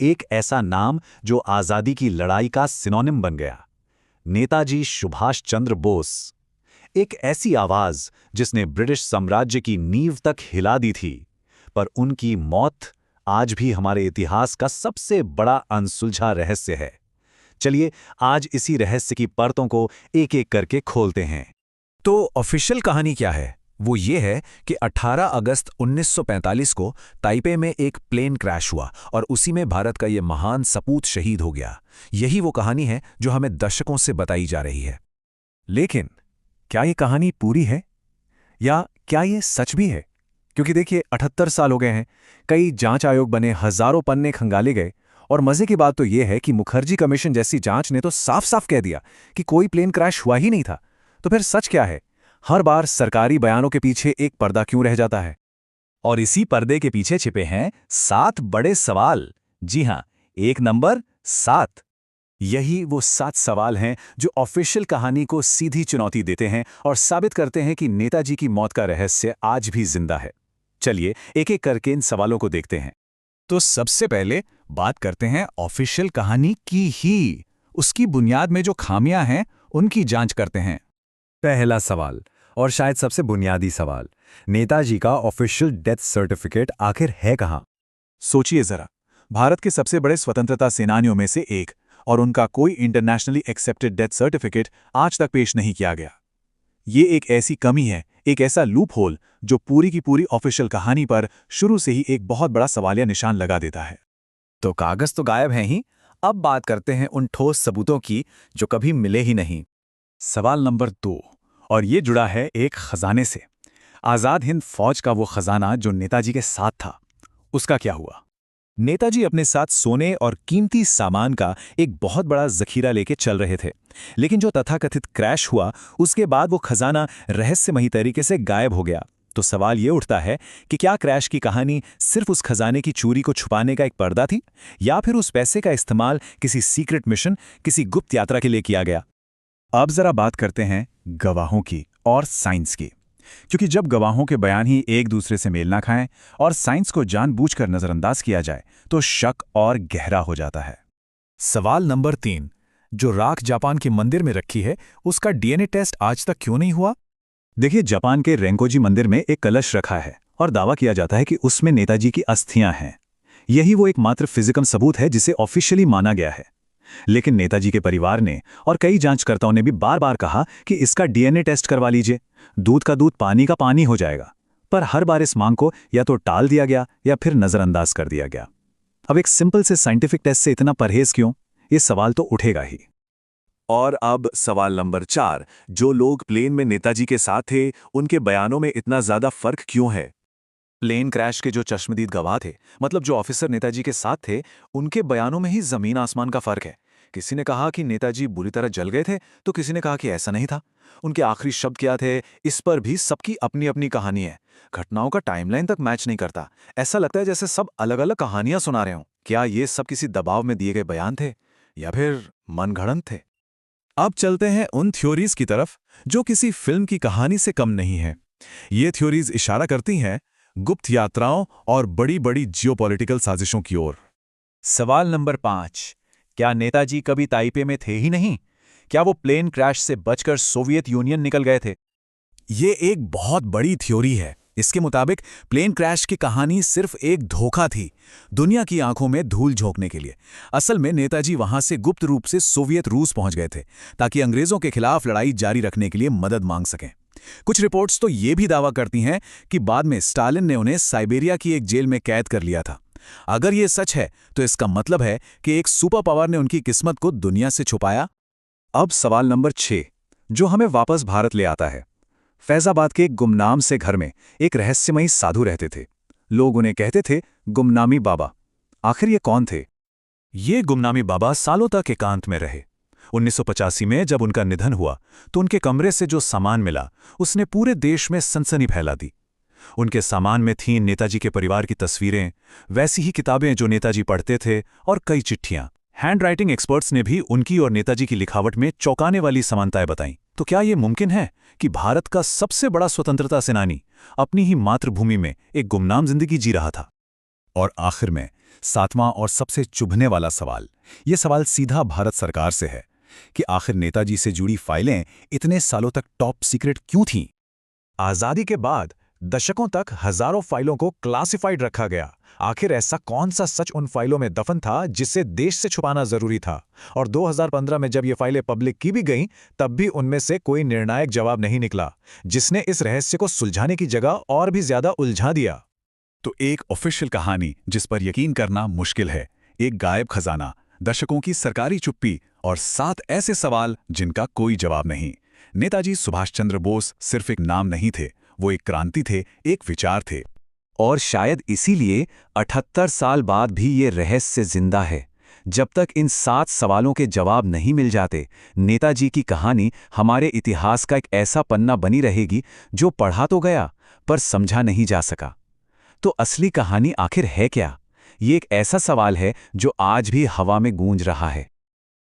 एक ऐसा नाम जो आजादी की लड़ाई का सिनोनिम बन गया। नेताजी सुभाष चंद्र बोस। एक ऐसी आवाज जिसने ब्रिटिश साम्राज्य की नींव तक हिला दी थी। पर उनकी मौत आज भी हमारे इतिहास का सबसे बड़ा अनसुलझा रहस्य है। चलिए आज इसी रहस्य की परतों को एक एक करके खोलते हैं। तो ऑफिशियल कहानी क्या है? वो ये है कि 18 अगस्त 1945 को ताइपे में एक प्लेन क्रैश हुआ और उसी में भारत का ये महान सपूत शहीद हो गया। यही वो कहानी है जो हमें दशकों से बताई जा रही है। लेकिन क्या ये कहानी पूरी है? या क्या ये सच भी है? क्योंकि देखिए 78 साल हो गए हैं, कई जांच आयोग बने, हजारों पन्ने खंगाले गए, और मजे की बात तो ये है कि मुखर्जी कमीशन जैसी जांच ने तो साफ साफ कह दिया कि कोई प्लेन क्रैश हुआ ही नहीं था। तो फिर सच क्या है? हर बार सरकारी बयानों के पीछे एक पर्दा क्यों रह जाता है? और इसी पर्दे के पीछे छिपे हैं 7 बड़े सवाल। जी हां, एक नंबर 7। यही वो 7 सवाल हैं जो ऑफिशियल कहानी को सीधी चुनौती देते हैं और साबित करते हैं कि नेताजी की मौत का रहस्य आज भी जिंदा है। चलिए एक एक करके इन सवालों को देखते हैं। तो सबसे पहले बात करते हैं ऑफिशियल कहानी की ही। उसकी बुनियाद में जो खामियां हैं उनकी जांच करते हैं। पहला सवाल, और शायद सबसे बुनियादी सवाल, नेताजी का ऑफिशियल डेथ सर्टिफिकेट आखिर है कहां? सोचिए जरा, भारत के सबसे बड़े स्वतंत्रता सेनानियों में से एक, और उनका कोई इंटरनेशनली एक्सेप्टेड डेथ सर्टिफिकेट आज तक पेश नहीं किया गया। ये एक ऐसी कमी है, एक ऐसा लूप होल जो पूरी की पूरी ऑफिशियल कहानी पर शुरू से ही एक बहुत बड़ा सवालिया निशान लगा देता है। तो कागज तो गायब हैं ही। अब बात करते हैं उन ठोस सबूतों की जो कभी मिले ही नहीं। सवाल नंबर 2, और ये जुड़ा है एक खजाने से। आजाद हिंद फौज का वो खजाना जो नेताजी के साथ था, उसका क्या हुआ? नेताजी अपने साथ सोने और कीमती सामान का एक बहुत बड़ा जखीरा लेके चल रहे थे, लेकिन जो तथाकथित क्रैश हुआ उसके बाद वो खजाना रहस्यमयी तरीके से गायब हो गया। तो सवाल ये उठता है कि क्या क्रैश की कहानी सिर्फ उस खजाने की चोरी को छुपाने का एक पर्दा थी, या फिर उस पैसे का इस्तेमाल किसी सीक्रेट मिशन, किसी गुप्त यात्रा के लिए किया गया? अब जरा बात करते हैं गवाहों की और साइंस की, क्योंकि जब गवाहों के बयान ही एक दूसरे से मेल ना खाएं और साइंस को जानबूझकर नजरअंदाज किया जाए तो शक और गहरा हो जाता है। सवाल नंबर 3, जो राख जापान के मंदिर में रखी है उसका डीएनए टेस्ट आज तक क्यों नहीं हुआ? देखिए, जापान के रेंकोजी मंदिर में एक कलश रखा है और दावा किया जाता है कि उसमें नेताजी की अस्थियां हैं। यही वो एकमात्र फिजिकल सबूत है जिसे ऑफिशियली माना गया है। लेकिन नेताजी के परिवार ने और कई जांचकर्ताओं ने भी बार बार कहा कि इसका डीएनए टेस्ट करवा लीजिए, दूध का दूध पानी का पानी हो जाएगा। पर हर बार इस मांग को या तो टाल दिया गया या फिर नजरअंदाज कर दिया गया। अब एक सिंपल से साइंटिफिक टेस्ट से इतना परहेज क्यों? ये सवाल तो उठेगा ही। और अब सवाल नंबर 4, जो लोग प्लेन में नेताजी के साथ थे उनके बयानों में इतना ज्यादा फर्क क्यों है? प्लेन क्रैश के जो चश्मदीद गवाह थे, मतलब जो ऑफिसर नेताजी के साथ थे, उनके बयानों में ही जमीन आसमान का फर्क है। किसी ने कहा कि नेताजी बुरी तरह जल गए थे, तो किसी ने कहा कि ऐसा नहीं था। उनके आखिरी शब्द क्या थे, इस पर भी सबकी अपनी अपनी कहानी है। घटनाओं का टाइमलाइन तक मैच नहीं करता। ऐसा लगता है जैसे सब अलग अलग कहानियां सुना रहे हों। क्या ये सब किसी दबाव में दिए गए बयान थे या फिर मनगढ़ंत थे? अब चलते हैं उन थ्योरीज की तरफ जो किसी फिल्म की कहानी से कम नहीं है। ये थ्योरीज इशारा करती हैं गुप्त यात्राओं और बड़ी बड़ी जियोपॉलिटिकल साजिशों की ओर। सवाल नंबर 5, क्या नेताजी कभी ताइपे में थे ही नहीं? क्या वो प्लेन क्रैश से बचकर सोवियत यूनियन निकल गए थे? ये एक बहुत बड़ी थ्योरी है। इसके मुताबिक प्लेन क्रैश की कहानी सिर्फ एक धोखा थी, दुनिया की आंखों में धूल झोंकने के लिए। असल में नेताजी वहां से गुप्त रूप से सोवियत रूस पहुंच गए थे ताकि अंग्रेजों के खिलाफ लड़ाई जारी रखने के लिए मदद मांग सकें। कुछ रिपोर्ट्स तो ये भी दावा करती हैं कि बाद में स्टालिन ने उन्हें साइबेरिया की एक जेल में कैद कर लिया था। अगर ये सच है तो इसका मतलब है कि एक सुपर पावर ने उनकी किस्मत को दुनिया से छुपाया। अब सवाल नंबर 6, जो हमें वापस भारत ले आता है। फैजाबाद के एक गुमनाम से घर में एक रहस्यमयी साधु रहते थे। लोग उन्हें कहते थे गुमनामी बाबा। आखिर ये कौन थे? ये गुमनामी बाबा सालों तक एकांत में रहे। 1985 में जब उनका निधन हुआ तो उनके कमरे से जो सामान मिला उसने पूरे देश में सनसनी फैला दी। उनके सामान में थीं नेताजी के परिवार की तस्वीरें, वैसी ही किताबें जो नेताजी पढ़ते थे, और कई चिट्ठियां। हैंडराइटिंग एक्सपर्ट्स ने भी उनकी और नेताजी की लिखावट में चौंकाने वाली समानताएं बताईं। तो क्या ये मुमकिन है कि भारत का सबसे बड़ा स्वतंत्रता सेनानी अपनी ही मातृभूमि में एक गुमनाम जिंदगी जी रहा था? और आखिर में 7वां और सबसे चुभने वाला सवाल, ये सवाल सीधा भारत सरकार से है कि आखिर नेताजी से जुड़ी फाइलें इतने सालों तक टॉप सीक्रेट क्यों थीं? आजादी के बाद दशकों तक हजारों फाइलों को क्लासिफाइड रखा गया। आखिर ऐसा कौन सा सच उन फाइलों में दफन था जिसे देश से छुपाना जरूरी था? और 2015 में जब ये फाइलें पब्लिक की भी गईं, तब भी उनमें से कोई निर्णायक जवाब नहीं निकला, जिसने इस रहस्य को सुलझाने की जगह और भी ज्यादा उलझा दिया। तो एक ऑफिशियल कहानी जिस पर यकीन करना मुश्किल है, एक गायब खजाना, दशकों की सरकारी चुप्पी और 7 ऐसे सवाल जिनका कोई जवाब नहीं। नेताजी सुभाष चंद्र बोस सिर्फ एक नाम नहीं थे, वो एक क्रांति थे, एक विचार थे। और शायद इसीलिए 78 साल बाद भी ये रहस्य जिंदा है। जब तक इन 7 सवालों के जवाब नहीं मिल जाते, नेताजी की कहानी हमारे इतिहास का एक ऐसा पन्ना बनी रहेगी जो पढ़ा तो गया पर समझा नहीं जा सका। तो असली कहानी आखिर है क्या? ये एक ऐसा सवाल है जो आज भी हवा में गूंज रहा है।